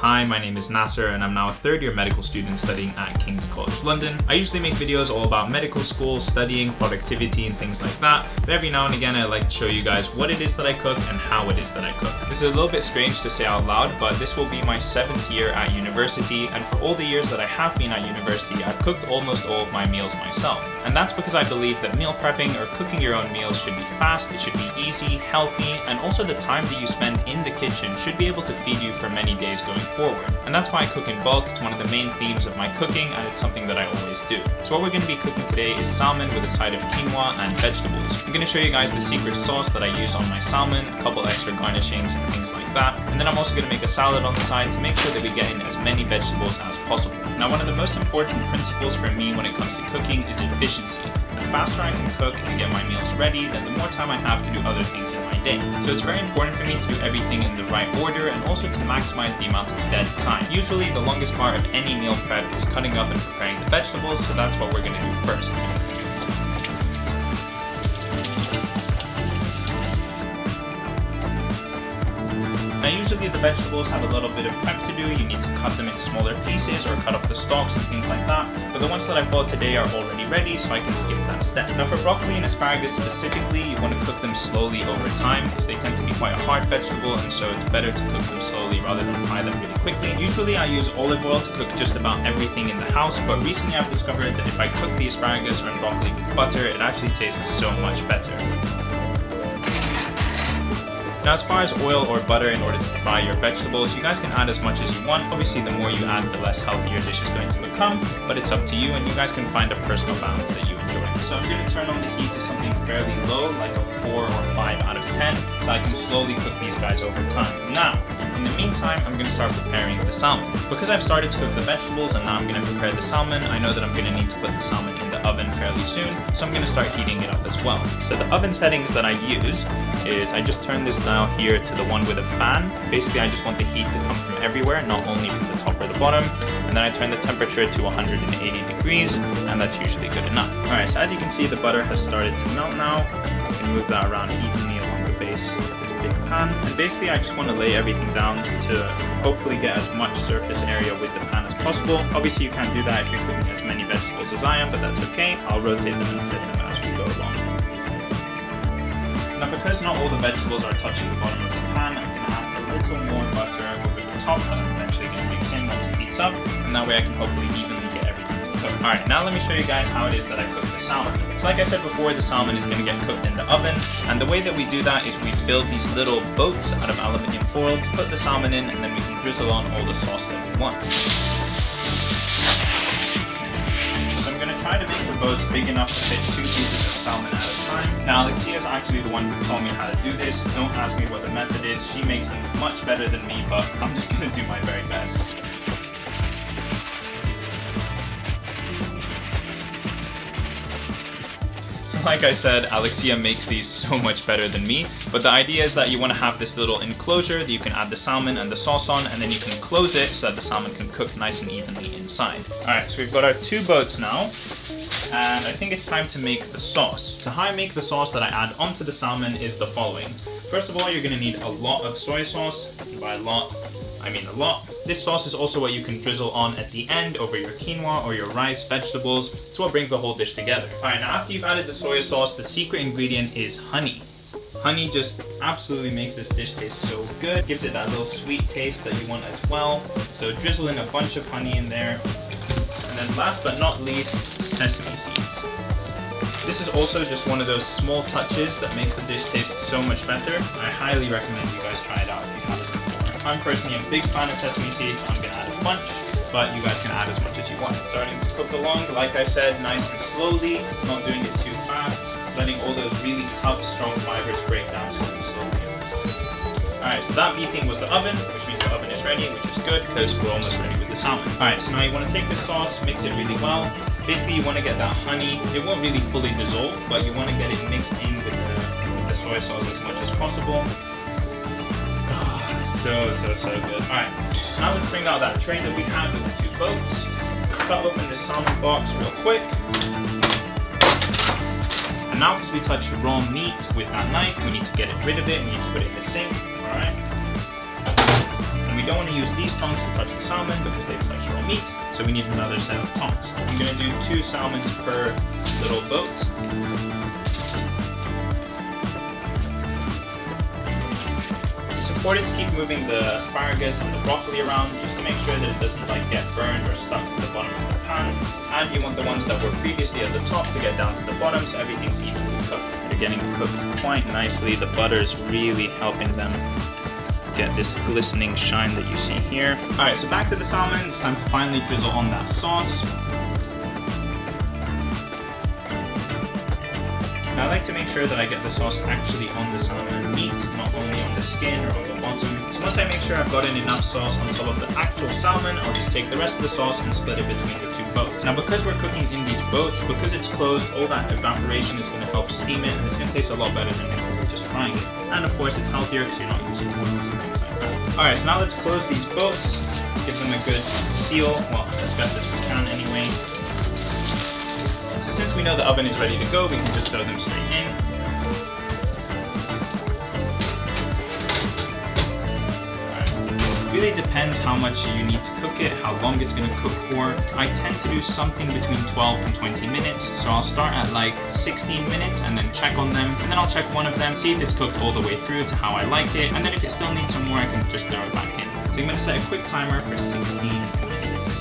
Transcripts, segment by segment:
Hi, my name is Nasser and I'm now a third year medical student studying at King's College London. I usually make videos all about medical school, studying, productivity and things like that, but every now and again I like to show you guys what it is that I cook and how it is that I cook. This is a little bit strange to say out loud, but this will be my 7th year at university, and for all the years that I have been at university, I've cooked almost all of my meals myself. And that's because I believe that meal prepping or cooking your own meals should be fast, it should be easy, healthy, and also the time that you spend in the kitchen should be able to feed you for many days going forward. And that's why I cook in bulk. It's one of the main themes of my cooking and it's something that I always do. So what we're going to be cooking today is salmon with a side of quinoa and vegetables. I'm going to show you guys the secret sauce that I use on my salmon, a couple extra garnishings and things like that. And then I'm also going to make a salad on the side to make sure that we get in as many vegetables as possible. Now, one of the most important principles for me when it comes to cooking is efficiency. The faster I can cook and get my meals ready, then the more time I have to do other things in my day. So it's very important for me to do everything in the right order and also to maximize the amount of dead time. Usually the longest part of any meal prep is cutting up and preparing the vegetables, so that's what we're going to do first. Now usually the vegetables have a little bit of prep to do. You need to cut them into smaller pieces or cut off the stalks and things like that. But the ones that I bought today are already ready, so I can skip that step. Now for broccoli and asparagus specifically, you want to cook them slowly over time because they tend to be quite a hard vegetable, and so it's better to cook them slowly rather than fry them really quickly. Usually I use olive oil to cook just about everything in the house, but recently I've discovered that if I cook the asparagus or broccoli with butter, it actually tastes so much better. Now as far as oil or butter in order to fry your vegetables, you guys can add as much as you want. Obviously the more you add, the less healthy your dish is going to become, but it's up to you and you guys can find a personal balance that you enjoy. So I'm going to turn on the heat to something fairly low, like a 4 or 5 out of 10, so I can slowly cook these guys over time. Now, in the meantime, I'm going to start preparing the salmon. Because I've started to cook the vegetables and now I'm going to prepare the salmon, I know that I'm going to need to put the salmon in the oven fairly soon, so I'm going to start heating it up as well. So the oven settings that I use is I just turn this dial here to the one with a fan. Basically, I just want the heat to come from everywhere, not only from the top or the bottom. And then I turn the temperature to 180 degrees, and that's usually good enough. Alright, so as you can see, the butter has started to melt now. I can move that around evenly along the base of this big pan. And basically, I just want to lay everything down to hopefully get as much surface area with the pan as possible. Obviously, you can't do that if you're cooking as many vegetables as I am, but that's okay. I'll rotate them and flip them as we go along. Now because not all the vegetables are touching the bottom of the pan, I'm going to add a little more butter over the top that I'm eventually going to mix in once it heats up, and that way I can hopefully evenly get everything to cook. Alright, now let me show you guys how it is that I cook the salmon. So like I said before, the salmon is going to get cooked in the oven, and the way that we do that is we build these little boats out of aluminium foil to put the salmon in, and then we can drizzle on all the sauce that we want. Try to make the boats big enough to fit 2 pieces of salmon at a time. Now Alexia is actually the one who taught me how to do this. Don't ask me what the method is. She makes them much better than me, but I'm just going to do my very best. Like I said, Alexia makes these so much better than me, but the idea is that you want to have this little enclosure that you can add the salmon and the sauce on, and then you can close it so that the salmon can cook nice and evenly inside. Alright, so we've got our 2 boats now, and I think it's time to make the sauce. So how I make the sauce that I add onto the salmon is the following. First of all, you're going to need a lot of soy sauce. By a lot, I mean a lot. This sauce is also what you can drizzle on at the end over your quinoa or your rice, vegetables. It's what brings the whole dish together. Alright, now after you've added the soy sauce, the secret ingredient is honey. Honey just absolutely makes this dish taste so good. Gives it that little sweet taste that you want as well. So drizzle in a bunch of honey in there. And then last but not least, sesame seeds. This is also just one of those small touches that makes the dish taste so much better. I highly recommend you guys try it out if you haven't before. I'm personally a big fan of sesame seeds, so I'm going to add a bunch, but you guys can add as much as you want. Starting to cook along, like I said, nice and slowly, not doing it too fast, letting all those really tough, strong fibers break down slowly. Alright, so that beeping was the oven, which means the oven is ready, which is good because we're almost ready with the salmon. Alright, so now you want to take the sauce, mix it really well. Basically, you want to get that honey. It won't really fully dissolve, but you want to get it mixed in with the soy sauce as much as possible. So good. Alright, so now let's bring out that tray that we have with the 2 boats. Cut open the salmon box real quick. And now because we touched raw meat with that knife, we need to get rid of it. We need to put it in the sink. Alright. And we we don't want to use these tongs to touch the salmon because they touch raw meat, so we need another set of tongs. I'm going to do 2 salmons per little boat. It's important to keep moving the asparagus and the broccoli around just to make sure that it doesn't like get burned or stuck to the bottom of the pan. And you want the ones that were previously at the top to get down to the bottom so everything's evenly cooked. They're getting cooked quite nicely. The butter's really helping them get this glistening shine that you see here. Alright, so back to the salmon. It's time to finally drizzle on that sauce. Now I like to make sure that I get the sauce actually on the salmon meat, not only on the skin or on the bottom. So once I make sure I've gotten enough sauce on top of the actual salmon, I'll just take the rest of the sauce and split it between the 2 boats. Now because we're cooking in these boats, because it's closed, all that evaporation is going to help steam it, and it's going to taste a lot better than if we were just frying it. And of course it's healthier because you're not using oils and things like that. Alright, so now let's close these boats, give them a good seal, well, as best as we can anyway. So since we know the oven is ready to go, we can just throw them straight in. It really depends how much you need to cook it, how long it's going to cook for. I tend to do something between 12 and 20 minutes, so I'll start at like 16 minutes and then check on them, and then I'll check one of them, see if it's cooked all the way through to how I like it, and then if it still needs some more, I can just throw it back in. So I'm going to set a quick timer for 16 minutes.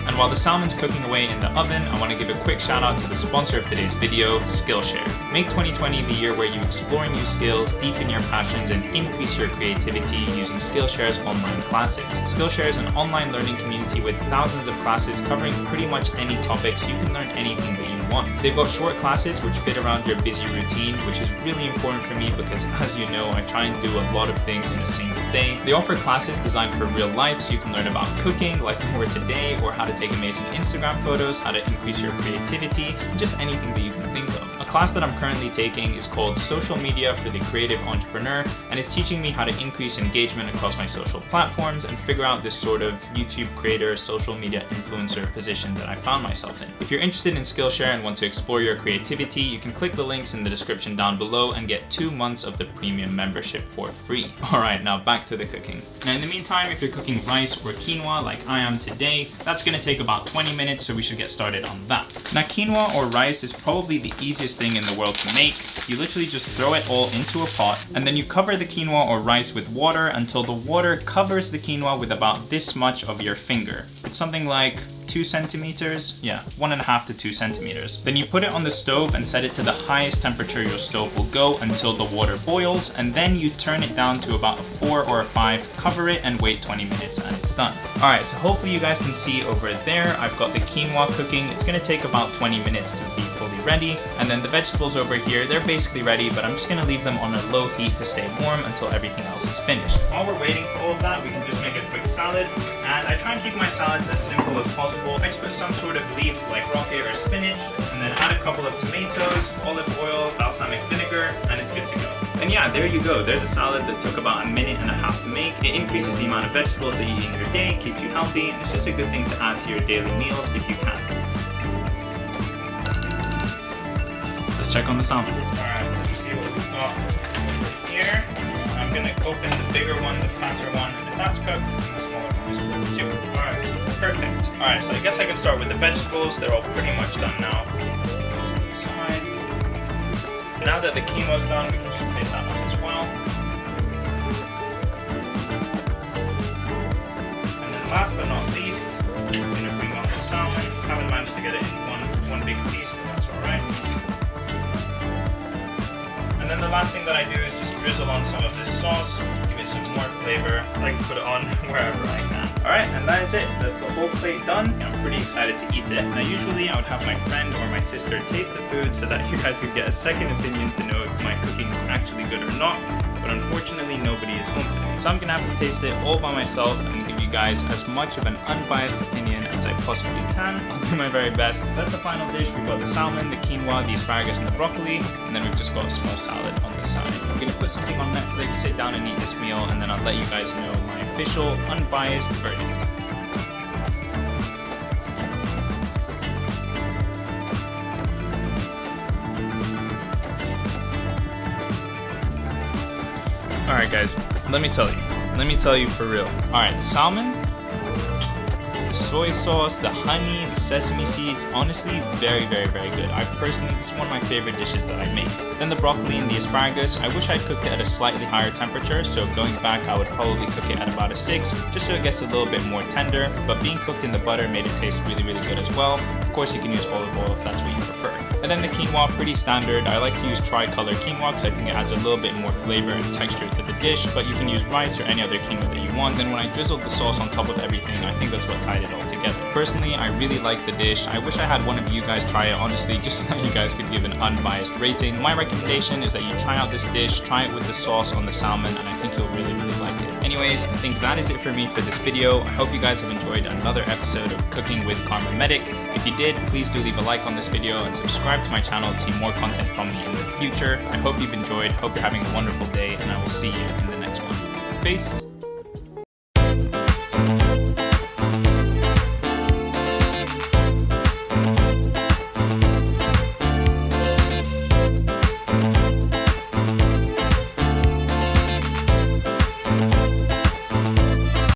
And while the salmon's cooking away in the oven, I want to give a quick shout out to the sponsor of today's video, Skillshare. Make 2020 the year where you explore new skills, deepen your passions, and increase your creativity using Skillshare's online classes. Skillshare is an online learning community with thousands of classes covering pretty much any topics. You can learn anything that you want. They've got short classes which fit around your busy routine, which is really important for me because, as you know, I try and do a lot of things in a single day. They offer classes designed for real life, so you can learn about cooking, like we were today, or how to take amazing Instagram photos, how to increase your creativity, and just anything that you can think of. A class that I'm currently taking is called Social Media for the Creative Entrepreneur, and it's teaching me how to increase engagement across my social platforms and figure out this sort of YouTube creator, social media influencer position that I found myself in. If you're interested in Skillshare and want to explore your creativity, you can click the links in the description down below and get 2 months of the premium membership for free. Alright, now back to the cooking. Now in the meantime, if you're cooking rice or quinoa like I am today, that's going to take about 20 minutes, so we should get started on that. Now quinoa or rice is probably the easiest thing in the world to make. You literally just throw it all into a pot, and then you cover the quinoa or rice with water until the water covers the quinoa with about this much of your finger. It's something like 2 centimeters, yeah, 1.5 to 2 centimeters. Then you put it on the stove and set it to the highest temperature your stove will go until the water boils, and then you turn it down to about a 4 or a 5, cover it, and wait 20 minutes and it's done. Alright, so hopefully you guys can see over there, I've got the quinoa cooking. It's gonna take about 20 minutes to be fully ready, and then the vegetables over here, they're basically ready, but I'm just gonna leave them on a low heat to stay warm until everything else is finished. While we're waiting for all of that, we can just make a quick salad, and I try and keep my salads as simple as possible. I just put some sort of leaf like rocket or spinach, and then add a couple of tomatoes, olive oil, balsamic vinegar, and it's good to go. And yeah, there you go. There's a salad that took about 1.5 minutes to make. It increases the amount of vegetables that you eat in your day, keeps you healthy, and it's just a good thing to add to your daily meals if you can. Let's check on the salmon. Alright, let's see what we've got here. I'm gonna open the bigger one, the fatter one, if that's cooked, and the smaller one is cooked too. Alright, perfect. Alright, so I guess I could start with the vegetables. They're all pretty much done now. Side. Now that the quinoa's done, we can just place that on as well. And then last but not least, I'm gonna bring on the salmon. Haven't managed to get it in one big piece, but that's alright. And then the last thing that I do is just drizzle on some of this sauce, give it some more flavor. I like to put it on wherever I can. Alright, and that is it. That's the whole plate done. I'm pretty excited to eat it. Now usually I would have my friend or my sister taste the food so that you guys could get a second opinion to know if my cooking is actually good or not, but unfortunately nobody is home today. So I'm gonna have to taste it all by myself and give you guys as much of an unbiased opinion as I possibly can. I'll do my very best. That's the final dish. We've got the salmon, the quinoa, the asparagus, and the broccoli, and then we've just got a small salad on the side. I'm gonna put something on Netflix, sit down and eat this meal, and then I'll let you guys know my official, unbiased verdict. Alright guys, let me tell you, Let me tell you for real. Alright, the salmon, the soy sauce, the honey, the sesame seeds, honestly, very, very, very good. This is one of my favorite dishes that I make. Then the broccoli and the asparagus, I wish I cooked it at a slightly higher temperature, so going back I would probably cook it at about a 6, just so it gets a little bit more tender, but being cooked in the butter made it taste really, really good as well. Of course, you can use olive oil if that's what you prefer. And then the quinoa, pretty standard. I like to use tricolor quinoa because I think it adds a little bit more flavor and texture to the dish, but you can use rice or any other quinoa that you want. Then when I drizzled the sauce on top of everything, I think that's what tied it all together. Personally, I really like the dish. I wish I had one of you guys try it, honestly, just so that you guys could give an unbiased rating. My recommendation is that you try out this dish, try it with the sauce on the salmon, and I think you'll really, really like it. Anyways, I think that is it for me for this video. I hope you guys have enjoyed another episode of Cooking with Karma Medic. If you did, please do leave a like on this video and subscribe to my channel to see more content from me in the future. I hope you've enjoyed, hope you're having a wonderful day, and I will see you in the next one. Peace!